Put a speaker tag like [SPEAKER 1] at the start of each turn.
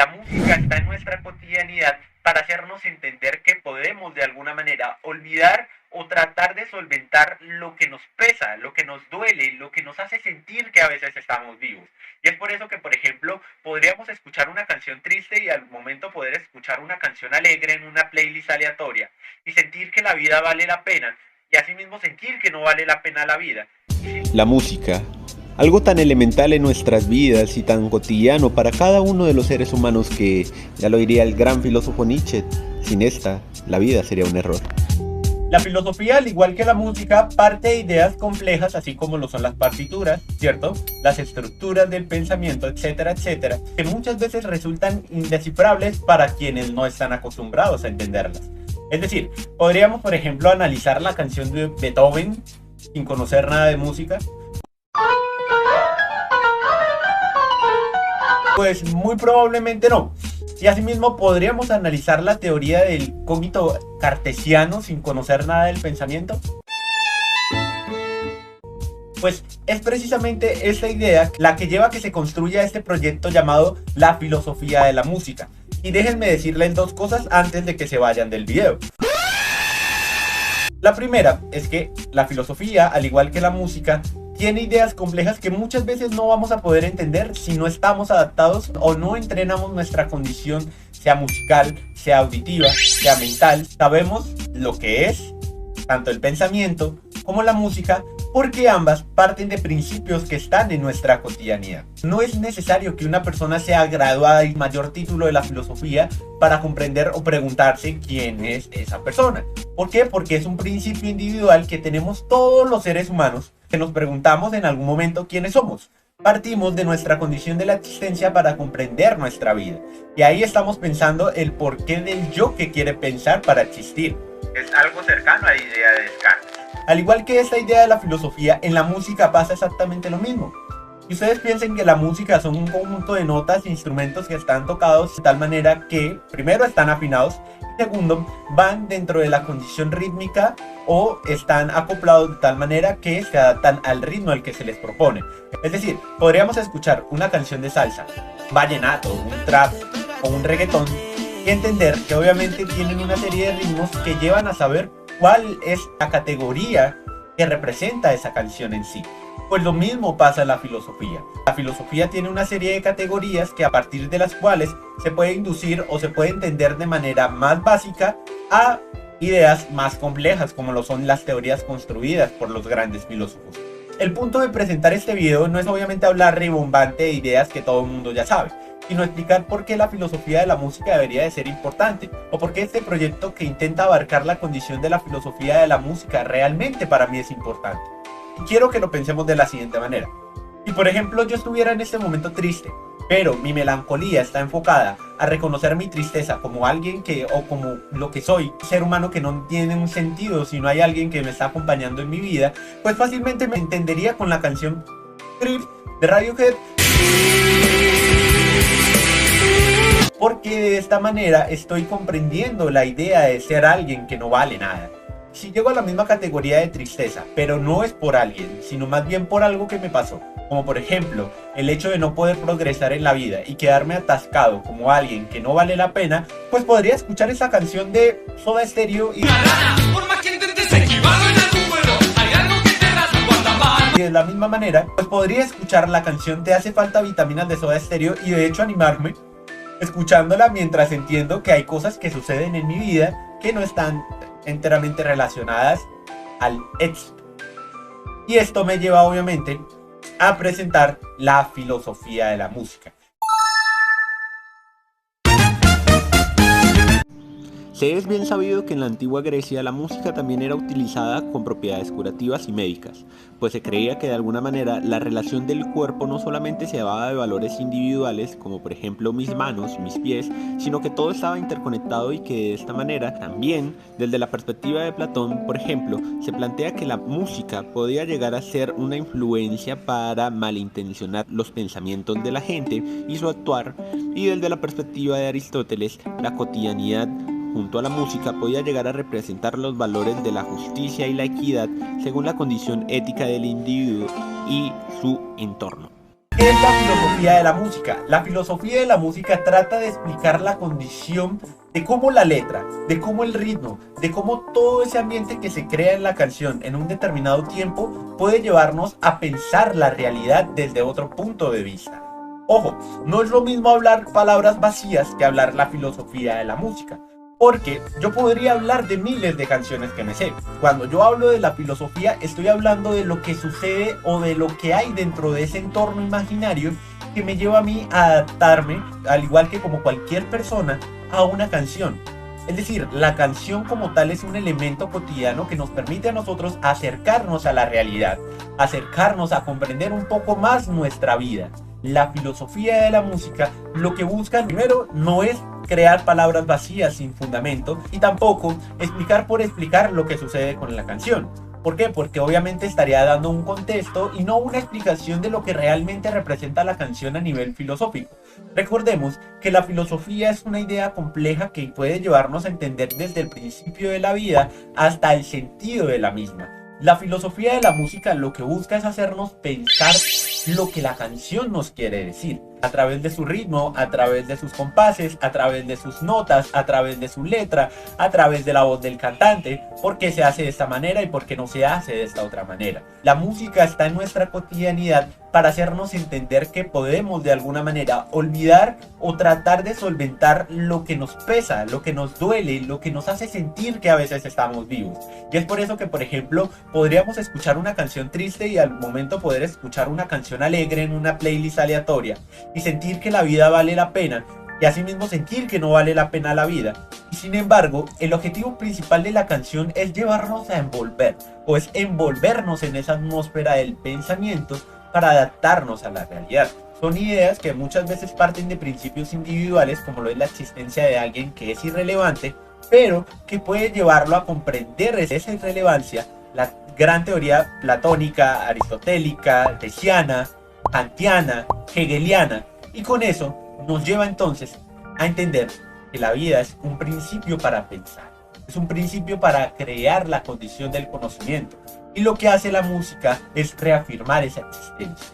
[SPEAKER 1] La música está en nuestra cotidianidad para hacernos entender que podemos de alguna manera olvidar o tratar de solventar lo que nos pesa, lo que nos duele, lo que nos hace sentir que a veces estamos vivos. Y es por eso que, por ejemplo, podríamos escuchar una canción triste y al momento poder escuchar una canción alegre en una playlist aleatoria y sentir que la vida vale la pena y asimismo sentir que no vale la pena la vida.
[SPEAKER 2] La música, algo tan elemental en nuestras vidas y tan cotidiano para cada uno de los seres humanos que, ya lo diría el gran filósofo Nietzsche, sin esta, la vida sería un error.
[SPEAKER 3] La filosofía, al igual que la música, parte de ideas complejas, así como lo son las partituras, ¿cierto? Las estructuras del pensamiento, etcétera, etcétera, que muchas veces resultan indescifrables para quienes no están acostumbrados a entenderlas. Es decir, podríamos, por ejemplo, analizar la canción de Beethoven sin conocer nada de música. Pues muy probablemente no. Y asimismo podríamos analizar la teoría del cogito cartesiano sin conocer nada del pensamiento. Pues es precisamente esta idea la que lleva a que se construya este proyecto llamado la filosofía de la música. Y déjenme decirles dos cosas antes de que se vayan del video. La primera es que la filosofía, al igual que la música, tiene ideas complejas que muchas veces no vamos a poder entender si no estamos adaptados o no entrenamos nuestra condición, sea musical, sea auditiva, sea mental. Sabemos lo que es tanto el pensamiento como la música, porque ambas parten de principios que están en nuestra cotidianidad. No es necesario que una persona sea graduada y mayor título de la filosofía para comprender o preguntarse quién es esa persona. ¿Por qué? Porque es un principio individual que tenemos todos los seres humanos, que nos preguntamos en algún momento quiénes somos. Partimos de nuestra condición de la existencia para comprender nuestra vida. Y ahí estamos pensando el porqué del yo que quiere pensar para existir.
[SPEAKER 1] Es algo cercano a la idea de Descartes.
[SPEAKER 3] Al igual que esta idea de la filosofía, en la música pasa exactamente lo mismo. Y ustedes piensen que la música son un conjunto de notas e instrumentos que están tocados de tal manera que, primero, están afinados y segundo, van dentro de la condición rítmica o están acoplados de tal manera que se adaptan al ritmo al que se les propone. Es decir, podríamos escuchar una canción de salsa, vallenato, un trap o un reggaetón y entender que obviamente tienen una serie de ritmos que llevan a saber cuál es la categoría que representa esa canción en sí. Pues lo mismo pasa en la filosofía. La filosofía tiene una serie de categorías que a partir de las cuales se puede inducir o se puede entender de manera más básica a ideas más complejas, como lo son las teorías construidas por los grandes filósofos. El punto de presentar este video no es obviamente hablar ribombante de ideas que todo el mundo ya sabe, sino explicar por qué la filosofía de la música debería de ser importante, o por qué este proyecto que intenta abarcar la condición de la filosofía de la música realmente para mí es importante. Y quiero que lo pensemos de la siguiente manera. Si por ejemplo yo estuviera en este momento triste, pero mi melancolía está enfocada a reconocer mi tristeza como alguien que, o como lo que soy, un ser humano que no tiene un sentido si no hay alguien que me está acompañando en mi vida, pues fácilmente me entendería con la canción Drift de Radiohead. Porque de esta manera estoy comprendiendo la idea de ser alguien que no vale nada. Si llego a la misma categoría de tristeza, pero no es por alguien, sino más bien por algo que me pasó, como por ejemplo el hecho de no poder progresar en la vida y quedarme atascado como alguien que no vale la pena, pues podría escuchar esa canción de Soda Stereo y de la misma manera, pues podría escuchar la canción Te hace falta vitaminas de Soda Stereo y de hecho animarme escuchándola mientras entiendo que hay cosas que suceden en mi vida que no están enteramente relacionadas al éxito. Y esto me lleva obviamente a presentar la filosofía de la música.
[SPEAKER 2] Se es bien sabido que en la antigua Grecia la música también era utilizada con propiedades curativas y médicas, pues se creía que de alguna manera la relación del cuerpo no solamente se daba de valores individuales, como por ejemplo mis manos, mis pies, sino que todo estaba interconectado y que de esta manera también, desde la perspectiva de Platón, por ejemplo, se plantea que la música podía llegar a ser una influencia para malintencionar los pensamientos de la gente y su actuar, y desde la perspectiva de Aristóteles, la cotidianidad junto a la música podía llegar a representar los valores de la justicia y la equidad según la condición ética del individuo y su entorno.
[SPEAKER 3] ¿Qué es la filosofía de la música? La filosofía de la música trata de explicar la condición de cómo la letra, de cómo el ritmo, de cómo todo ese ambiente que se crea en la canción en un determinado tiempo puede llevarnos a pensar la realidad desde otro punto de vista. Ojo, no es lo mismo hablar palabras vacías que hablar la filosofía de la música. Porque yo podría hablar de miles de canciones que me sé. Cuando yo hablo de la filosofía, estoy hablando de lo que sucede o de lo que hay dentro de ese entorno imaginario que me lleva a mí a adaptarme, al igual que como cualquier persona, a una canción. Es decir, la canción como tal es un elemento cotidiano que nos permite a nosotros acercarnos a la realidad, acercarnos a comprender un poco más nuestra vida. La filosofía de la música lo que busca primero no es crear palabras vacías sin fundamento y tampoco explicar por explicar lo que sucede con la canción. ¿Por qué? Porque obviamente estaría dando un contexto y no una explicación de lo que realmente representa la canción a nivel filosófico. Recordemos que la filosofía es una idea compleja que puede llevarnos a entender desde el principio de la vida hasta el sentido de la misma. La filosofía de la música lo que busca es hacernos pensar lo que la canción nos quiere decir, a través de su ritmo, a través de sus compases, a través de sus notas, a través de su letra, a través de la voz del cantante, por qué se hace de esta manera y por qué no se hace de esta otra manera. La música está en nuestra cotidianidad para hacernos entender que podemos de alguna manera olvidar o tratar de solventar lo que nos pesa, lo que nos duele, lo que nos hace sentir que a veces estamos vivos. Y es por eso que, por ejemplo, podríamos escuchar una canción triste y al momento poder escuchar una canción alegre en una playlist aleatoria y sentir que la vida vale la pena y asimismo sentir que no vale la pena la vida. Y sin embargo, el objetivo principal de la canción es llevarnos a envolver o es envolvernos en esa atmósfera del pensamiento para adaptarnos a la realidad. Son ideas que muchas veces parten de principios individuales como lo es la existencia de alguien que es irrelevante, pero que puede llevarlo a comprender esa irrelevancia, la gran teoría platónica, aristotélica, tesiana, kantiana, hegeliana, y con eso nos lleva entonces a entender que la vida es un principio para pensar, es un principio para crear la condición del conocimiento, y lo que hace la música es reafirmar esa existencia.